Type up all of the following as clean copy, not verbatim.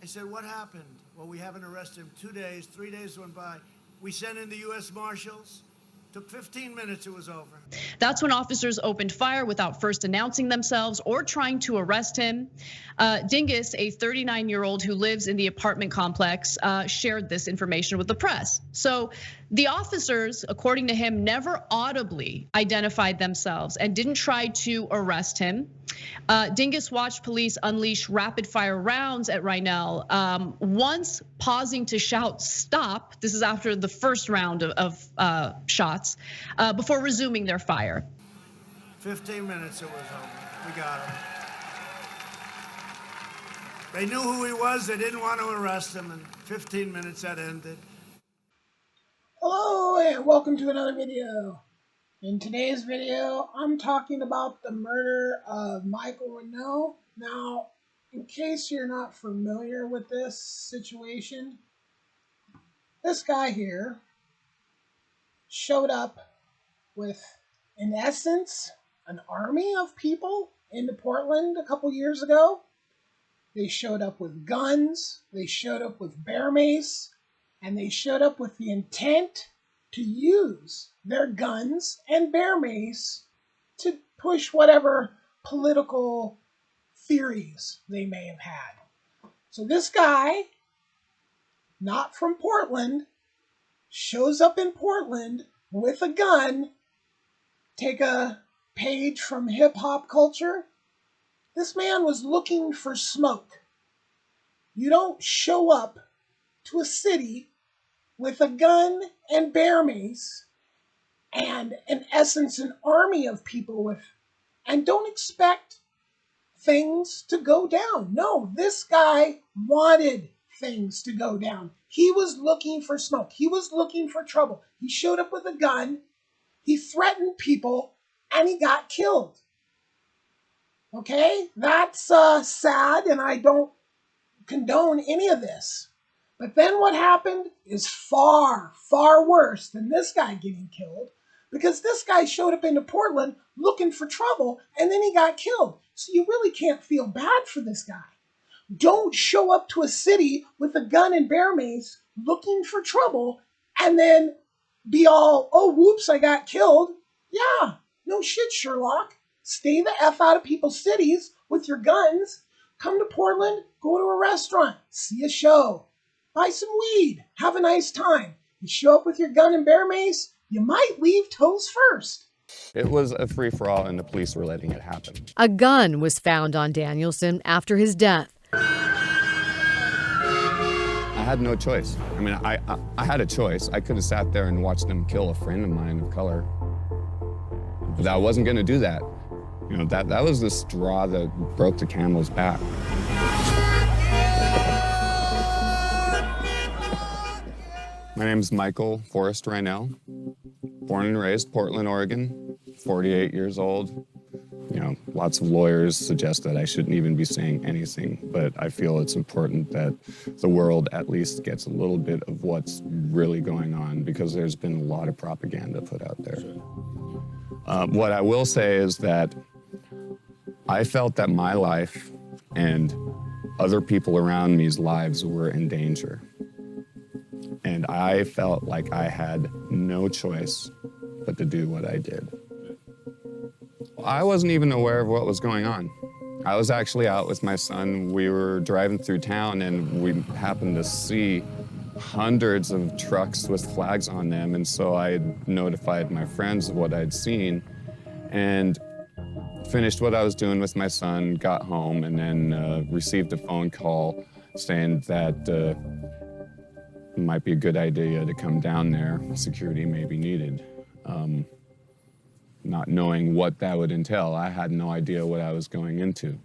I said, what happened? Well, we haven't arrested him 2 days, 3 days went by. We sent in the U.S. Marshals. Took 15 minutes, it was over. That's when officers opened fire without first announcing themselves or trying to arrest him. Dingus, a 39-year-old who lives in the apartment complex, shared this information with the press. So the officers, according to him, never audibly identified themselves and didn't try to arrest him. Dingus watched police unleash rapid fire rounds at Reinoehl, once pausing to shout, "Stop." This is after the first round of shots, before resuming their fire. 15 minutes, it was over. We got him. They knew who he was. They didn't want to arrest him. In 15 minutes, that ended. Hello and welcome to another video. In today's video, I'm talking about the murder of Michael Reinoehl. Now, in case you're not familiar with this situation, this guy here showed up with, in essence, an army of people into Portland a couple years ago. They showed up with guns, they showed up with bear mace, and they showed up with the intent to use their guns and bear mace to push whatever political theories they may have had. So this guy, not from Portland, shows up in Portland with a gun. Take a page from hip-hop culture. This man was looking for smoke. You don't show up to a city with a gun and bear mace and, in essence, an army of people with, and don't expect things to go down. No, this guy wanted things to go down. He was looking for smoke. He was looking for trouble. He showed up with a gun. He threatened people, and he got killed. Okay, that's sad, and I don't condone any of this. But then what happened is far, far worse than this guy getting killed, because this guy showed up into Portland looking for trouble, and then he got killed. So you really can't feel bad for this guy. Don't show up to a city with a gun and bear mace looking for trouble, and then be all, oh, whoops, I got killed. Yeah, no shit, Sherlock. Stay the F out of people's cities with your guns. Come to Portland, go to a restaurant, see a show, buy some weed, have a nice time. You show up with your gun and bear mace, you might leave toes first. It was a free-for-all and the police were letting it happen. A gun was found on Danielson after his death. I had no choice. I mean, I had a choice. I could have sat there and watched them kill a friend of mine of color. But I wasn't gonna do that. You know, that was the straw that broke the camel's back. My name is Michael Reinoehl, born and raised Portland, Oregon, 48 years old. You know, lots of lawyers suggest that I shouldn't even be saying anything, but I feel it's important that the world at least gets a little bit of what's really going on, because there's been a lot of propaganda put out there. What I will say is that I felt that my life and other people around me's lives were in danger. And I felt like I had no choice but to do what I did. I wasn't even aware of what was going on. I was actually out with my son. We were driving through town and we happened to see hundreds of trucks with flags on them. And so I notified my friends of what I'd seen and finished what I was doing with my son, got home, and then received a phone call saying that it might be a good idea to come down there. Security may be needed. Not knowing what that would entail, I had no idea what I was going into.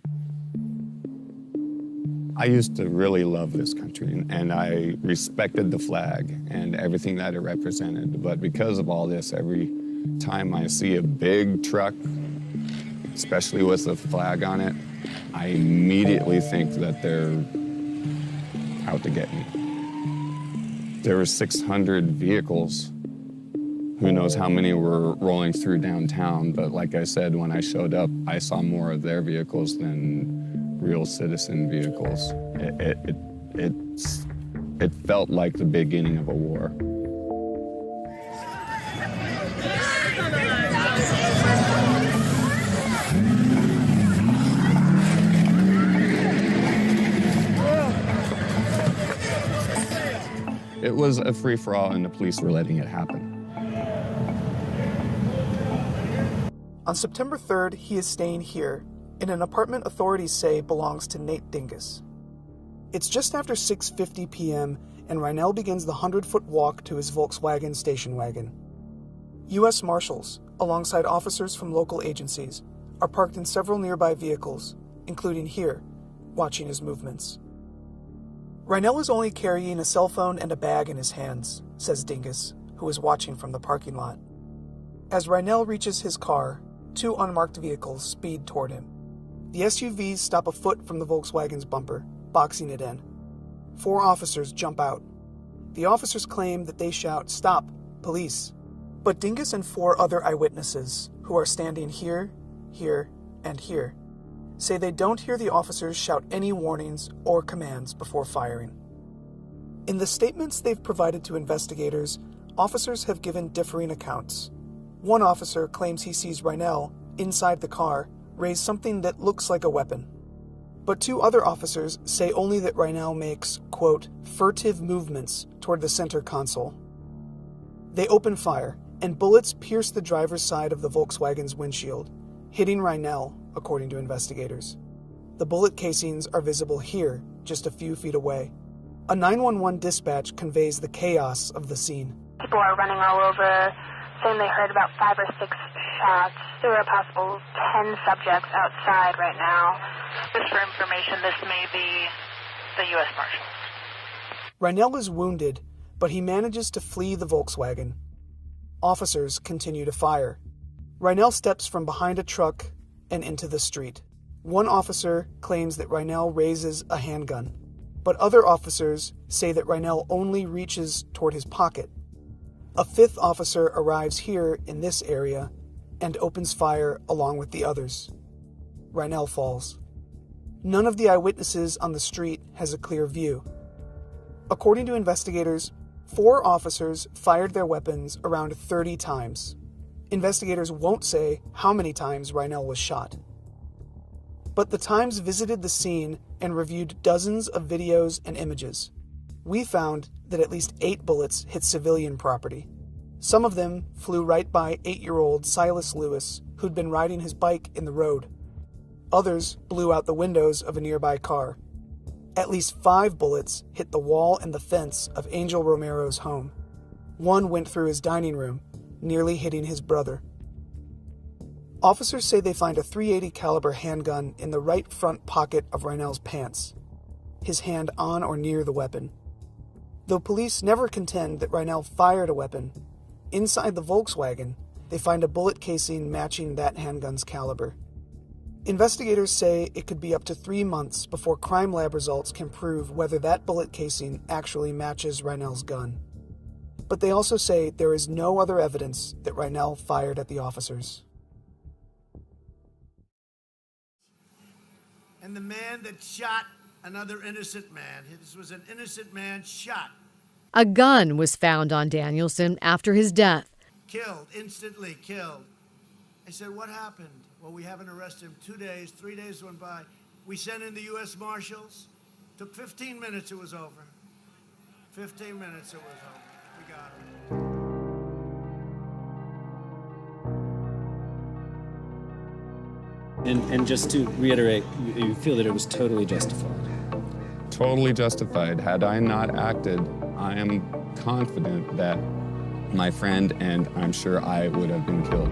I used to really love this country, and I respected the flag and everything that it represented. But because of all this, every time I see a big truck, especially with a flag on it, I immediately think that they're out to get me. There were 600 vehicles. Who knows how many were rolling through downtown, but like I said, when I showed up, I saw more of their vehicles than real citizen vehicles. It It felt like the beginning of a war. It was a free-for-all, and the police were letting it happen. On September 3rd, he is staying here, in an apartment authorities say belongs to Nate Dingus. It's just after 6:50 p.m., and Reinoehl begins the 100-foot walk to his Volkswagen station wagon. U.S. Marshals, alongside officers from local agencies, are parked in several nearby vehicles, including here, watching his movements. Reinoehl is only carrying a cell phone and a bag in his hands, says Dingus, who is watching from the parking lot. As Reinoehl reaches his car, two unmarked vehicles speed toward him. The SUVs stop a foot from the Volkswagen's bumper, boxing it in. 4 officers jump out. The officers claim that they shout, "Stop, police." But Dingus and 4 other eyewitnesses, who are standing here, here, and here, say they don't hear the officers shout any warnings or commands before firing. In the statements they've provided to investigators, officers have given differing accounts. One officer claims he sees Reinoehl, inside the car, raise something that looks like a weapon. But 2 other officers say only that Reinoehl makes, quote, furtive movements toward the center console. They open fire, and bullets pierce the driver's side of the Volkswagen's windshield, hitting Reinoehl, according to investigators. The bullet casings are visible here, just a few feet away. A 911 dispatch conveys the chaos of the scene. People are running all over, saying they heard about 5 or 6 shots. There are a possible 10 subjects outside right now. Just for information, this may be the U.S. Marshals. Reinoehl is wounded, but he manages to flee the Volkswagen. Officers continue to fire. Reinoehl steps from behind a truck and into the street. One officer claims that Reinoehl raises a handgun, but other officers say that Reinoehl only reaches toward his pocket. A 5th officer arrives here in this area and opens fire along with the others. Reinoehl falls. None of the eyewitnesses on the street has a clear view. According to investigators, 4 officers fired their weapons around 30 times. Investigators won't say how many times Reinoehl was shot. But the Times visited the scene and reviewed dozens of videos and images. We found that at least 8 bullets hit civilian property. Some of them flew right by 8-year-old Silas Lewis, who'd been riding his bike in the road. Others blew out the windows of a nearby car. At least 5 bullets hit the wall and the fence of Angel Romero's home. One went through his dining room, nearly hitting his brother. Officers say they find a .380 caliber handgun in the right front pocket of Reinoehl's pants, his hand on or near the weapon. Though police never contend that Reinoehl fired a weapon, inside the Volkswagen, they find a bullet casing matching that handgun's caliber. Investigators say it could be up to 3 months before crime lab results can prove whether that bullet casing actually matches Reinoehl's gun. But they also say there is no other evidence that Reinoehl fired at the officers. And the man that shot another innocent man, this was an innocent man shot. A gun was found on Danielson after his death. Killed, instantly killed. I said, what happened? Well, we haven't arrested him 2 days, 3 days went by. We sent in the U.S. Marshals. Took 15 minutes, it was over. 15 minutes, it was over. We got him. And just to reiterate, you feel that it was totally justified? Totally justified. Had I not acted, I am confident that my friend and I'm sure I would have been killed.